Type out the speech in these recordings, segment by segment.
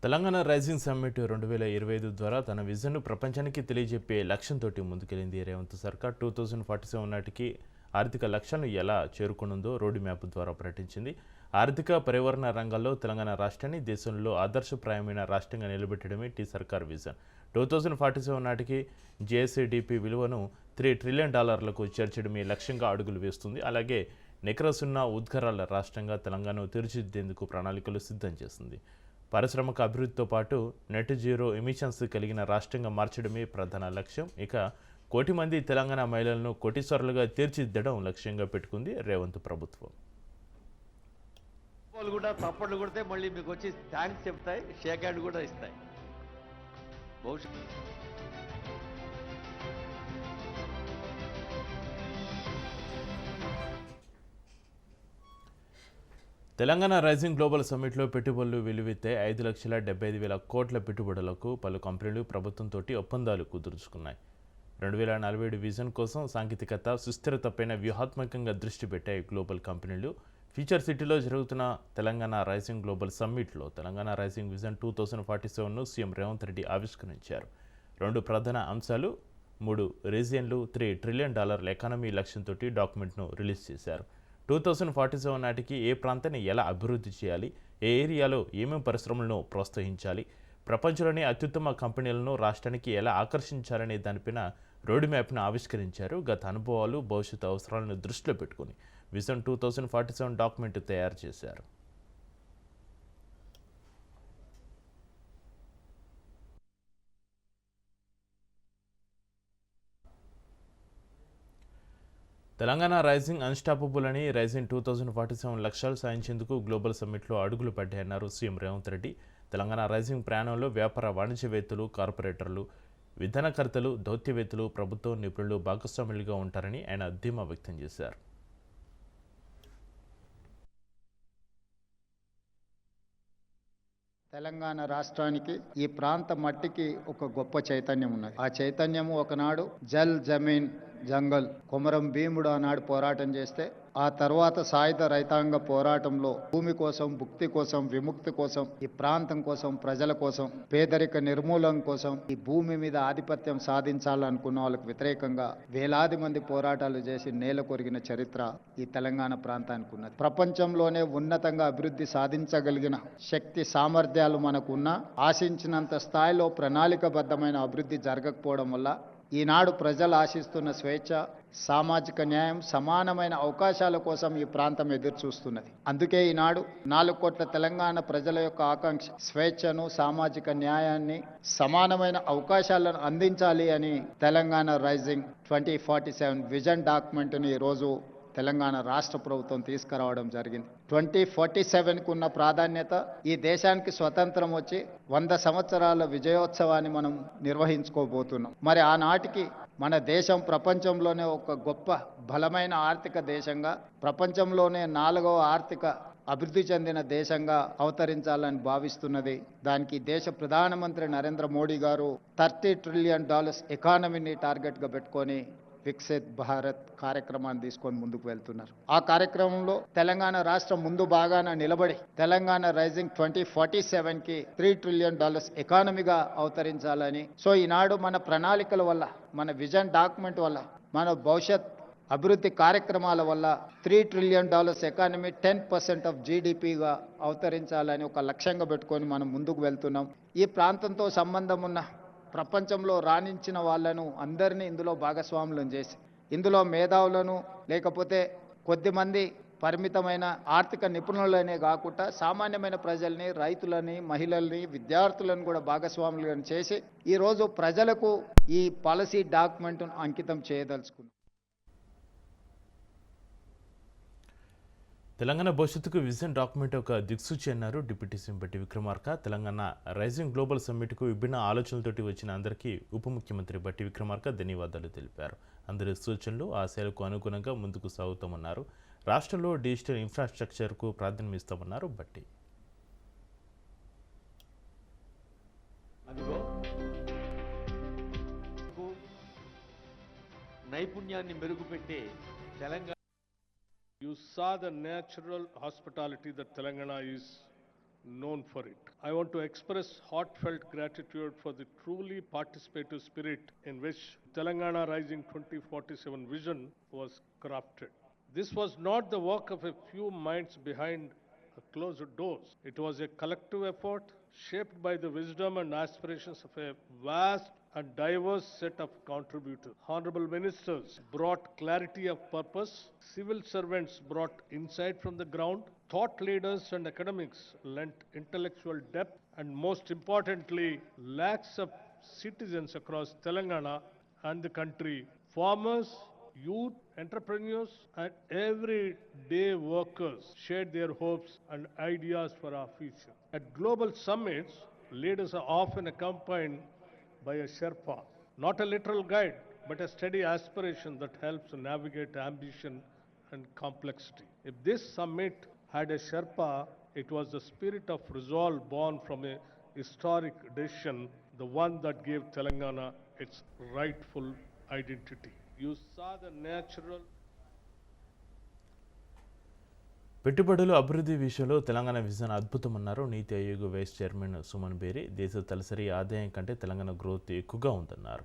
Telangana rising summit 2025 ద్వారా తన విజన్ను ప్రపంచానికి తెలియజెప్పే లక్ష్యంతో ముందుకెళ్లింది రేవంత్ సర్కార్. 2047 నాటికి ఆర్థిక లక్ష్యాలను ఎలా చేరుకోనుందో రోడ్ మ్యాప్ ద్వారా ప్రకటించింది. ఆర్థిక పర్యావరణ రంగాల్లో తెలంగాణ రాష్ట్రాన్ని దేశంలో ఆదర్శప్రాయమైన రాష్ట్రంగా నిలబెట్టడమే టీ సర్కార్ విజన్. 2047 నాటికి జీఎస్డీపీ విలువను $3 ట్రిలియన్ చేర్చడమే లక్ష్యంగా అడుగులు వేస్తుంది. అలాగే నికర సున్నా ఉద్గారాల రాష్ట్రంగా తెలంగాణను తీర్చిదిద్దేందుకు ప్రణాళికలు సిద్ధం చేస్తుంది. పారిశ్రామిక అభివృద్ధితో పాటు నెట్ జీరో ఎమిషన్స్ కలిగిన రాష్ట్రంగా మార్చడమే ప్రధాన లక్ష్యం. ఇక 1 కోటి మంది తెలంగాణ మహిళలను కోటీశ్వరులుగా తీర్చిదిద్దడం లక్ష్యంగా పెట్టుకుంది రేవంత్ ప్రభుత్వం. వాళ్ళు కూడా తప్పట్లు కొడితే మళ్ళీ మీకు వచ్చి థ్యాంక్స్ చెప్తాయి, షేక్ హ్యాండ్ కూడా ఇస్తాయి. తెలంగాణ రైజింగ్ గ్లోబల్ సమ్మిట్లో పెట్టుబడులు వెలువెత్తే 5,75,000 కోట్ల పెట్టుబడులకు పలు కంపెనీలు ప్రభుత్వంతో ఒప్పందాలు కుదుర్చుకున్నాయి. 2047 విజన్ కోసం సాంకేతికత, సుస్థిరతపైన వ్యూహాత్మకంగా దృష్టి పెట్టాయి గ్లోబల్ కంపెనీలు. ఫ్యూచర్ సిటీలో జరుగుతున్న తెలంగాణ రైజింగ్ గ్లోబల్ సమ్మిట్లో తెలంగాణ రైజింగ్ విజన్ 2047ను సీఎం రేవంత్ రెడ్డి ఆవిష్కరించారు. 2 ప్రధాన అంశాలు, 3 రీజియన్లు, $3 ట్రిలియన్ ఎకానమీ లక్ష్యంతో డాక్యుమెంట్ను రిలీజ్ చేశారు. 2047 నాటికి ఏ ప్రాంతాన్ని ఎలా అభివృద్ధి చేయాలి, ఏ ఏరియాలో ఏమేమి పరిశ్రమలను ప్రోత్సహించాలి, ప్రపంచంలోని అత్యుత్తమ కంపెనీలను రాష్ట్రానికి ఎలా ఆకర్షించాలనే దానిపైన రోడ్ మ్యాప్ను ఆవిష్కరించారు. గత అనుభవాలు, భవిష్యత్తు అవసరాలను దృష్టిలో పెట్టుకుని విజన్ 2047 డాక్యుమెంట్ తయారు చేశారు. తెలంగాణ రైజింగ్ అన్స్టాపబుల్ అని రైజింగ్ 2047 లక్ష్యాలు సాధించేందుకు గ్లోబల్ సమ్మిట్లో అడుగులు పడ్డాయన్నారు సీఎం రేవంత్ రెడ్డి. తెలంగాణ రైజింగ్ ప్రయాణంలో వ్యాపార వాణిజ్యవేత్తలు, కార్పొరేటర్లు, విధానకర్తలు, దౌత్యవేత్తలు, ప్రభుత్వం, నిపుణులు భాగస్వాములుగా ఉంటారని ఆయన ధీమా వ్యక్తం చేశారు. తెలంగాణ రాష్ట్రానికి, ఈ ప్రాంత మట్టికి ఒక గొప్ప చైతన్యం ఉన్నది. ఆ చైతన్యము ఒకనాడు జల్ జమీన్ జంగల్ కొమరం భీముడు ఆనాడు పోరాటం చేస్తే, ఆ తర్వాత సాయుధ రైతాంగ పోరాటంలో భూమి కోసం, భుక్తి కోసం, విముక్తి కోసం, ఈ ప్రాంతం కోసం, ప్రజల కోసం, పేదరిక నిర్మూలన కోసం, ఈ భూమి మీద ఆధిపత్యం సాధించాలనుకున్న వాళ్ళకు వ్యతిరేకంగా వేలాది మంది పోరాటాలు చేసి నేల కొరిగిన చరిత్ర ఈ తెలంగాణ ప్రాంతానికి ఉన్నది. ప్రపంచంలోనే ఉన్నతంగా అభివృద్ధి సాధించగలిగిన శక్తి, సామర్థ్యాలు మనకున్న, ఆశించినంత స్థాయిలో ప్రణాళికబద్ధమైన అభివృద్ధి జరగకపోవడం వల్ల ఈనాడు ప్రజలు ఆశిస్తున్న స్వేచ్ఛ, సామాజిక న్యాయం, సమానమైన అవకాశాల కోసం ఈ ప్రాంతం ఎదురు చూస్తున్నది. అందుకే ఈనాడు 4 కోట్ల తెలంగాణ ప్రజల యొక్క ఆకాంక్ష స్వేచ్ఛను, సామాజిక న్యాయాన్ని, సమానమైన అవకాశాలను అందించాలి అని తెలంగాణ రైజింగ్ 2047 విజన్ డాక్యుమెంట్ని ఈరోజు తెలంగాణ రాష్ట్ర ప్రభుత్వం తీసుకురావడం జరిగింది. 2047కు ఉన్న ప్రాధాన్యత, ఈ దేశానికి స్వతంత్రం వచ్చి 100 సంవత్సరాల విజయోత్సవాన్ని మనం నిర్వహించుకోబోతున్నాం. మరి ఆనాటికి మన దేశం ప్రపంచంలోనే ఒక గొప్ప బలమైన ఆర్థిక దేశంగా, ప్రపంచంలోనే 4వ ఆర్థిక అభివృద్ధి చెందిన దేశంగా అవతరించాలని భావిస్తున్నది. దానికి దేశ ప్రధానమంత్రి నరేంద్ర మోడీ గారు $30 ట్రిలియన్ ఎకానమీని టార్గెట్గా పెట్టుకొని వికసిత్ భారత్ కార్యక్రమాన్ని తీసుకొని ముందుకు వెళ్తున్నారు. ఆ కార్యక్రమంలో తెలంగాణ రాష్ట్రం ముందు బాగాన నిలబడి తెలంగాణ రైజింగ్ 2047కి $3 ట్రిలియన్ ఎకానమీగా అవతరించాలని, సో ఈనాడు మన ప్రణాళికల వల్ల, మన విజన్ డాక్యుమెంట్ వల్ల, మన భవిష్యత్ అభివృద్ధి కార్యక్రమాల వల్ల $3 ట్రిలియన్ ఎకానమీ 10% ఆఫ్ జీడిపిగా అవతరించాలని ఒక లక్ష్యంగా పెట్టుకొని మనం ముందుకు వెళ్తున్నాం. ఈ ప్రాంతంతో సంబంధం ఉన్న ప్రపంచంలో రాణించిన వాళ్ళను అందరినీ ఇందులో భాగస్వాములను చేసి, ఇందులో మేధావులను, లేకపోతే కొద్దిమంది పరిమితమైన ఆర్థిక నిపుణులనే కాకుండా సామాన్యమైన ప్రజల్ని, రైతులని, మహిళల్ని, విద్యార్థులను కూడా భాగస్వాములను చేసి ఈరోజు ప్రజలకు ఈ పాలసీ డాక్యుమెంట్ను అంకితం చేయదలుచుకున్నాం. తెలంగాణ భవిష్యత్తుకు విజన్ డాక్యుమెంట్ ఒక దిక్సూచి అన్నారు డిప్యూటీ సీఎం బట్టి విక్రమార్క. తెలంగాణ రైజింగ్ గ్లోబల్ సమ్మిట్కు విభిన్న ఆలోచనలతోటి వచ్చిన అందరికీ ఉప ముఖ్యమంత్రి బట్టి విక్రమార్క ధన్యవాదాలు తెలిపారు. అందరి సూచనలు, ఆశయాలకు అనుగుణంగా ముందుకు సాగుతామన్నారు. రాష్ట్రంలో డిజిటల్ ఇన్ఫ్రాస్ట్రక్చర్కు ప్రాధాన్యం ఇస్తామన్నారు బట్టి. నైపుణ్యాన్ని మెరుగుపెట్టే Telangana You saw the natural hospitality that Telangana is known for it. I want to express heartfelt gratitude for the truly participative spirit in which Telangana Rising 2047 vision was crafted. This was not the work of a few minds behind closed doors. It was a collective effort shaped by the wisdom and aspirations of a vast and diverse set of contributors. Honorable ministers brought clarity of purpose, civil servants brought insight from the ground, thought leaders and academics lent intellectual depth, and most importantly, lakhs of citizens across Telangana and the country, farmers, youth, entrepreneurs, and everyday workers shared their hopes and ideas for our future. At global summits, leaders are often accompanied by a Sherpa, not a literal guide, but a steady aspiration that helps navigate ambition and complexity. If this summit had a Sherpa, it was the spirit of resolve born from a historic decision, the one that gave Telangana its rightful identity. You saw the natural పెట్టుబడులు అభివృద్ధి విషయంలో Telangana vision అద్భుతమన్నారు నీతి Aayog vice chairman Suman బేరి. దేశ తలసరి ఆదాయం కంటే Telangana growth ఎక్కువగా ఉందన్నారు.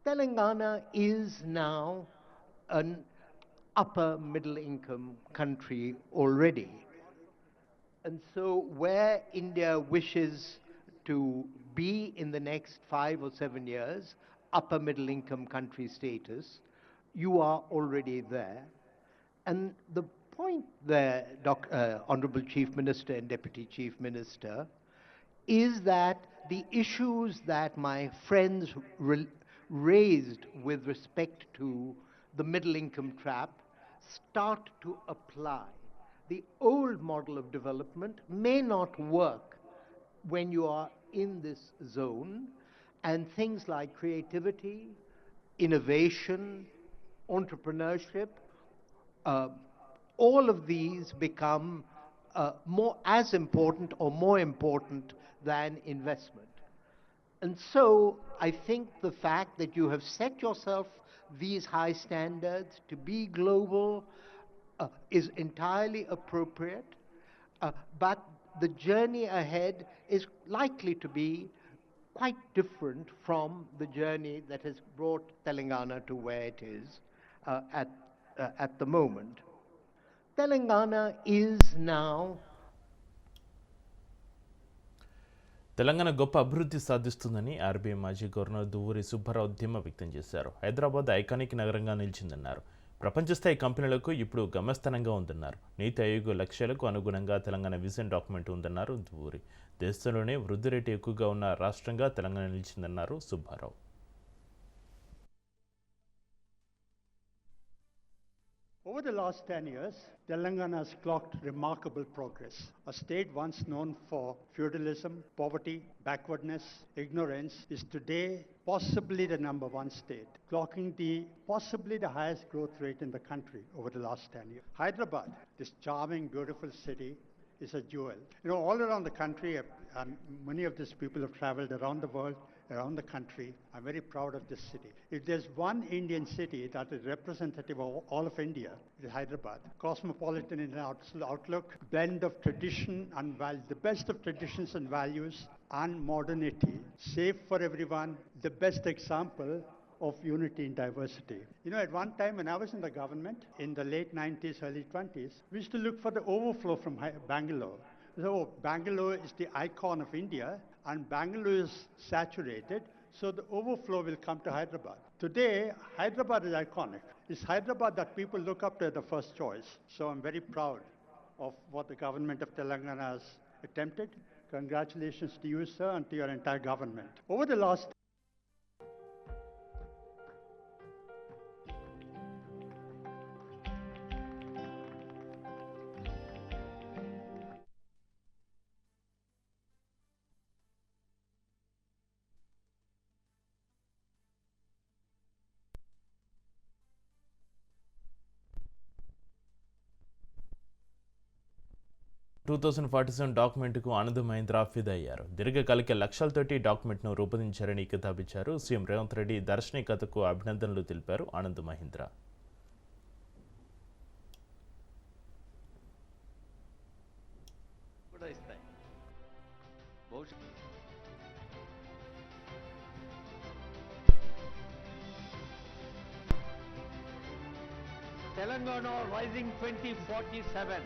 Telangana is now an upper middle income country already. And so, where India wishes to be in the next 5 or 7 years, upper middle income country status, you are already there. And the point there, Honorable Chief Minister and Deputy Chief Minister, is that the issues that my friends raised with respect to the middle income trap start to apply. The old model of development may not work when you are in this zone, and things like creativity, innovation, entrepreneurship, all of these become more as important or more important than investment. And so I think the fact that you have set yourself these high standards to be global is entirely appropriate, but the journey ahead is likely to be quite different from the journey that has brought Telangana to where it is at the moment. Telangana is now Telangana గొప్ప అభివృద్ధి సాధిస్తుందని RBI మాజీ governor Duvvuri Subbarao ధీమా వ్యక్తం చేశారు. Hyderabad iconic నగరంగా నిలిచిందన్నారు. ప్రపంచ స్థాయి కంపెనీలకు ఇప్పుడు గమ్యస్థానంగా ఉందన్నారు. నీతి ఆయోగ్ లక్ష్యాలకు అనుగుణంగా తెలంగాణ విజన్ డాక్యుమెంట్ ఉందన్నారు దువ్వూరి. దేశంలోనే వృద్ధి రేటు ఎక్కువగా ఉన్న రాష్ట్రంగా Telangana నిలిచిందన్నారు Subbarao. Over the last 10 years, Telangana has clocked remarkable progress. A state once known for feudalism, poverty, backwardness, ignorance is today possibly the number one state, clocking possibly the highest growth rate in the country over the last 10 years. Hyderabad, this charming, beautiful city, is a jewel. You know, all around the country, many of these people have traveled around the world, around the country. I'm very proud of this city. If there's one Indian city that is representative of all of India, it is Hyderabad. Cosmopolitan in outlook, blend of tradition and the best of traditions and values and modernity. Safe for everyone, the best example of unity in diversity. You know, at one time when I was in the government, in the late 90s, early 20s, we used to look for the overflow from Bangalore. So Bangalore is the icon of India, and Bangalore is saturated, so the overflow will come to Hyderabad. Today, Hyderabad is iconic. It's Hyderabad that people look up to as the first choice. So I'm very proud of what the government of Telangana has attempted. Congratulations to you, sir, and to your entire government. Over the last 2047 డాక్యుమెంట్కు Anand Mahindra ఫిదా అయ్యారు. దీర్ఘకాలిక లక్ష్యాలతోటి డాక్యుమెంట్ను రూపొందించారని కితాబిచ్చారు. CM Revanth Reddy దార్శనికతకు అభినందనలు తెలిపారు ఆనంద్ మహీంద్రా. కూడా ఇస్తాయి భవిష్యత్తు Telangana Rising 2047